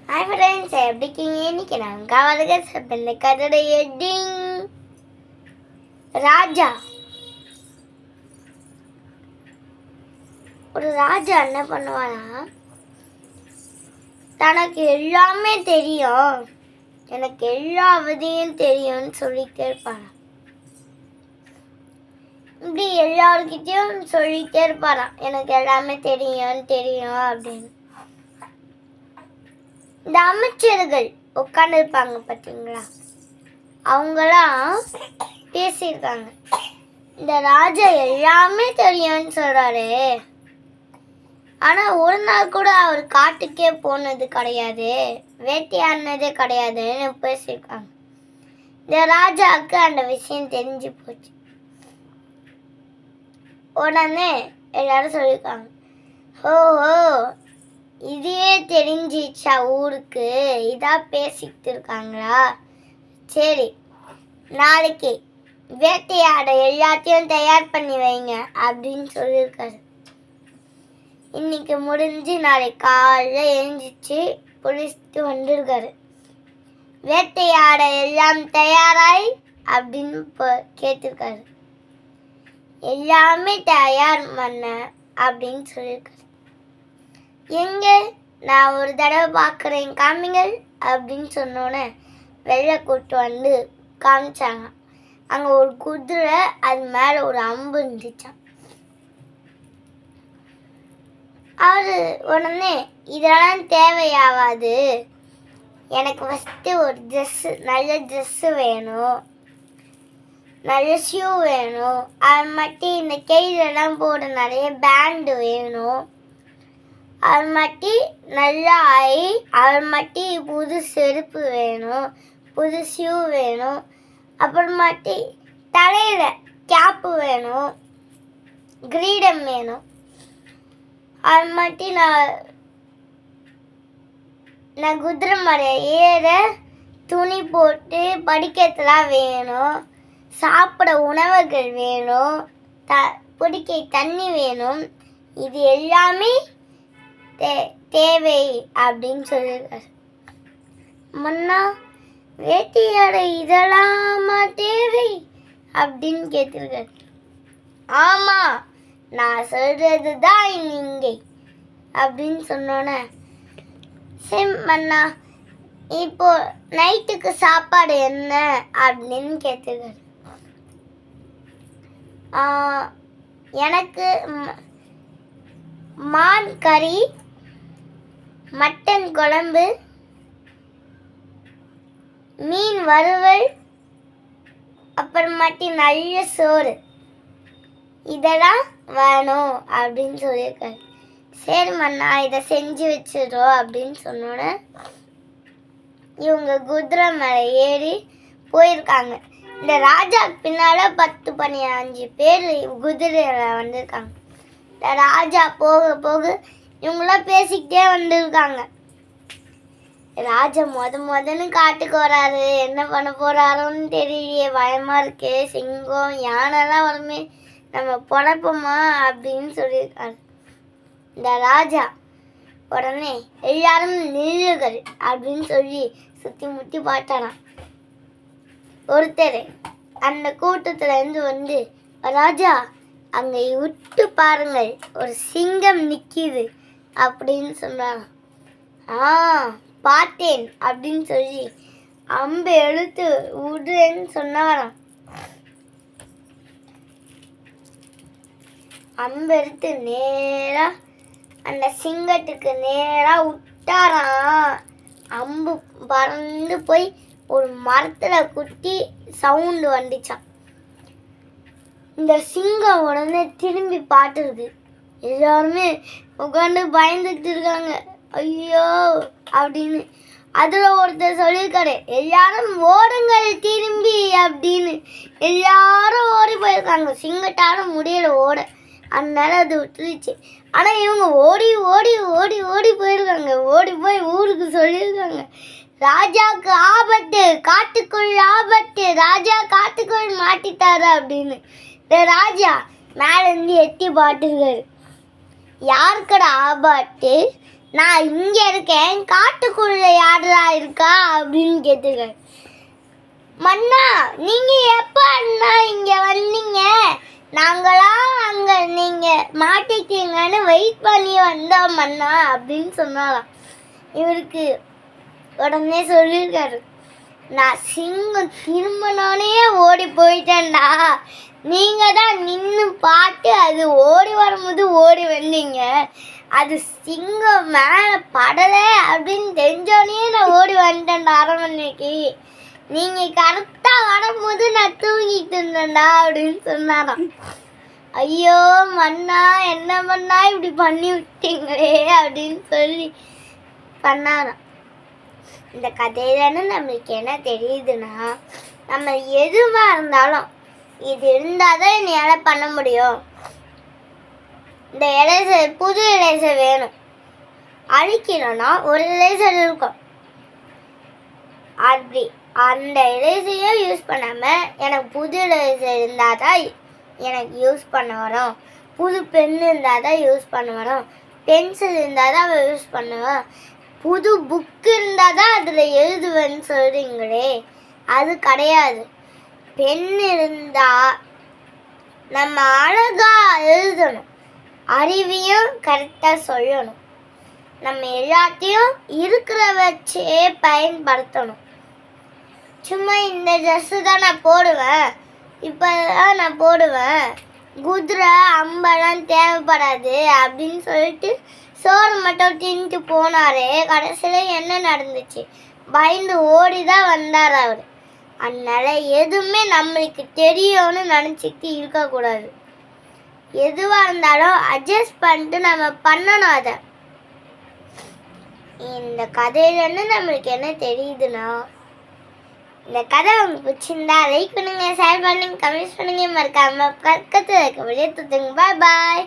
Hi friends, எப்படி இருக்கீங்க? இன்னைக்கு நாங்கள் காவலுக்கு இந்த கதையோட ஹெட்டிங் ராஜா. ஒரு ராஜா என்ன பண்ணுவானா, தனக்கு எல்லாமே தெரியும், எனக்கு எல்லா அவதியும் தெரியும்னு சொல்லிட்டே இருப்பாராம். இப்படி எல்லாருக்கிட்டையும் சொல்லிட்டே இருப்பாராம், எனக்கு எல்லாமே தெரியும் அப்படின்னு. இந்த அமைச்சர்கள் உட்காந்துருப்பாங்க பார்த்தீங்களா, அவங்களாம் பேசியிருக்காங்க. இந்த ராஜா எல்லாமே தெரியும்னு சொல்கிறாரு, ஆனால் ஒரு நாள் கூட அவர் காட்டுக்கே போனது கிடையாது, வேட்டையாடினதே கிடையாதுன்னு பேசியிருக்காங்க. இந்த ராஜாவுக்கு அந்த விஷயம் தெரிஞ்சு போச்சு. உடனே எல்லாரும் சொல்லியிருக்காங்க, ஓஹோ இதையே தெரிஞ்சிச்சா ஊருக்கு, இதாக பேசிக்கிட்டு இருக்காங்களா, சரி நாளைக்கு வேட்டையாட எல்லாத்தையும் தயார் பண்ணி வைங்க அப்படின்னு சொல்லியிருக்காரு. இன்னைக்கு முடிஞ்சு நாளைக்கு காலையில் எழுந்திரிச்சு குளிச்சுட்டு வந்துருக்காரு. வேட்டையாட எல்லாம் தயாராய் அப்படின்னு கேட்டிருக்காரு. எல்லாமே தயார் பண்ண அப்படின்னு சொல்லியிருக்காரு. எங்க நான் ஒரு தடவை பார்க்குறேன் காமிங்கள் அப்படின்னு சொன்னோன்னே வெள்ளை கூட்டு வந்து காமிச்சாங்க. அங்கே ஒரு குதிரை, அது மேலே ஒரு அம்பு இருந்துச்சான். அவரு உடனே இதெல்லாம் தேவையாவாது, எனக்கு ஃபஸ்ட்டு ஒரு ட்ரெஸ்ஸு, நல்ல ட்ரெஸ்ஸு வேணும், நல்ல ஷூ வேணும், அது மட்டும் இந்த கையிலலாம் போட நிறைய பேண்டு வேணும், அது மட்டும் நல்லா ஆகி அது மட்டும் புது செருப்பு வேணும், புது ஷூ வேணும், அப்புறமாட்டி தலையில் கேப்பு வேணும், கிரீடம் வேணும், அது மட்டும் நான் குதிரை மரம் ஏற துணி போட்டு படிக்கிறதுலாம் வேணும், சாப்பிட உணவுகள் வேணும், குடிக்க தண்ணி வேணும், இது எல்லாமே தேவை அப்படின்னு சொல்லியிருக்காரு. மன்னா வேட்டையாட இதெல்லாமா தேவை அப்படின்னு கேட்டிருக்காரு. ஆமா, நான் சொல்றது தான் நீங்க அப்படின்னு சொன்னோன்னே, சரி மன்னா இப்போ நைட்டுக்கு சாப்பாடு என்ன அப்படின்னு கேட்டிருக்காரு. எனக்கு மான் கறி, மட்டன் குழம்பு, மீன் வறுவல், அப்புறமாட்டி நல்ல சோறு, இதெல்லாம் வேணும் அப்படின்னு சொல்லியிருக்காரு. சரி மன்னா இதை செஞ்சு வச்சிடும் அப்படின்னு சொன்னோன்னே இவங்க குதிரை மேலே ஏறி போயிருக்காங்க. இந்த ராஜா பின்னால் 10-15 பேர் குதிரையில் வந்திருக்காங்க. இந்த ராஜா போக போக இவங்களாம் பேசிக்கிட்டே வந்திருக்காங்க. ராஜா முதன்னு காட்டுக்கு வராரு, என்ன பண்ண போறாரோன்னு தெரியலையே, பயமா இருக்கு, சிங்கம் யானைலாம் வருமே, நம்ம பொழப்போமா அப்படின்னு சொல்லியிருக்காரு. இந்த ராஜா உடனே எல்லாரும் நில்லுகள் அப்படின்னு சொல்லி சுற்றி முற்றி பார்த்தாராம். ஒருத்தர் அந்த கூட்டத்துல இருந்து வந்து, ராஜா அங்கே விட்டு பாருங்கள், ஒரு சிங்கம் நிற்கிது அப்படின்னு சொன்னாராம். பார்த்தேன் அப்படின்னு சொல்லி அம்பு எடுத்து விடுன்னு சொன்னாராம். அம்பு எடுத்து நேரா அந்த சிங்கத்துக்கு நேரா விட்டாராம். அம்பு பறந்து போய் ஒரு மரத்துல குத்தி சவுண்டு வந்துச்சான். இந்த சிங்கம் உடனே திரும்பி பார்த்துருக்கு. எல்லாருமே உட்காந்து பயந்துட்டு இருக்காங்க, ஐயோ அப்படின்னு. அதுல ஒருத்தர் சொல்லியிருக்காரு, எல்லாரும் ஓடுங்கள் திரும்பி அப்படின்னு. எல்லாரும் ஓடி போயிருக்காங்க. சிங்கத்தாலும் முடியல ஓட, அதனால அது விட்டுருச்சு. ஆனா இவங்க ஓடி ஓடி ஓடி ஓடி போயிருக்காங்க. ஓடி போய் ஊருக்கு சொல்லியிருக்காங்க, ராஜாவுக்கு ஆபத்து, காட்டுக்குள் ஆபத்து, ராஜா காட்டுக்குள் மாட்டிட்டாரு அப்படின்னு. இந்த ராஜா மேலேருந்து எட்டி பார்த்துருக்காரு. யாருக்கட ஆபத்து? நான் இங்கே இருக்கேன், காட்டுக்குள்ள யாரா இருக்கா அப்படின்னு கேட்டுருக்காரு. மன்னா நீங்கள் எப்போ அண்ணா இங்கே வந்தீங்க? நாங்களாம் அங்கே நீங்கள் மாட்டிட்டீங்கன்னு வெயிட் பண்ணி வந்தோம் மன்னா அப்படின்னு சொன்னாலாம். இவருக்கு உடனே சொல்லியிருக்காரு, நான் சிங்கம் திரும்பினோடனே ஓடி போயிட்டேன்டா, நீங்கள் தான் நின்று பார்த்து அது ஓடி வரும்போது ஓடி வந்தீங்க, அது சிங்கம் மேலே படலை அப்படின்னு தெரிஞ்சோடனே நான் ஓடி வந்துட்டேன்டா அரண்மனைக்கு, நீங்கள் கரெக்டாக வரும்போது நான் தூங்கிட்டு இருந்தேன்டா அப்படின்னு சொன்னாராம். ஐயோ மன்னா, என்ன மன்னா இப்படி பண்ணி விட்டீங்களே அப்படின்னு சொல்லி பண்ணாராம். இந்த கதையிலன்னு நம்மளுக்கு என்ன தெரியுதுன்னா, நம்ம எதுவாக இருந்தாலும் இது இருந்தால் தான் என்னால் பண்ண முடியும், இந்த எரேசர் புது எரேசர் வேணும், அழிக்கணும்னா ஒரு எரேசர் இருக்கும், அப்படி அந்த எரேசரையும் யூஸ் பண்ணாமல் எனக்கு புது எரேசர் இருந்தால் தான் எனக்கு யூஸ் பண்ண வரும், புது பென் இருந்தால் தான் யூஸ் பண்ண வரும், பென்சில் இருந்தால் தான் யூஸ் பண்ணுவேன், புது புக்கு இருந்தால் தான் அதில் எழுதுவேன்னு சொல்கிறீங்களே, அது கிடையாது. பென் இருந்தால் நம்ம அழகாக எழுதணும், அறிவையும் கரெக்டாக சொல்லணும், நம்ம எல்லாத்தையும் இருக்கிற வச்சே பயன்படுத்தணும். சும்மா இந்த ட்ரெஸ்ஸு தான் நான் போடுவேன், இப்போ தான் நான் போடுவேன், குதிரை அம்பெல்லாம் தேவைப்படாது அப்படின்னு சொல்லிட்டு சோறு மட்டும் தின்ட்டு போனாரே, கடைசியில் என்ன நடந்துச்சு? பயந்து ஓடி தான் வந்தார் அவர். அதனால எதுவுமே நம்மளுக்கு தெரியும்னு நினச்சிக்கிட்டு இருக்கக்கூடாது. எதுவாக இருந்தாலும் அட்ஜஸ்ட் பண்ணிட்டு நம்ம பண்ணணும். அதை இந்த கதையிலேருந்து நம்மளுக்கு என்ன தெரியுதுன்னா, இந்த கதை உங்களுக்கு பிடிச்சிருந்தா லைக் பண்ணுங்கள், ஷேர் பண்ணுங்கள், கமெண்ட்ஸ் பண்ணுங்கள், மறக்காமல் பக்கத்தில் இருக்க வெளியே தூத்துங்க. பாய் பாய்.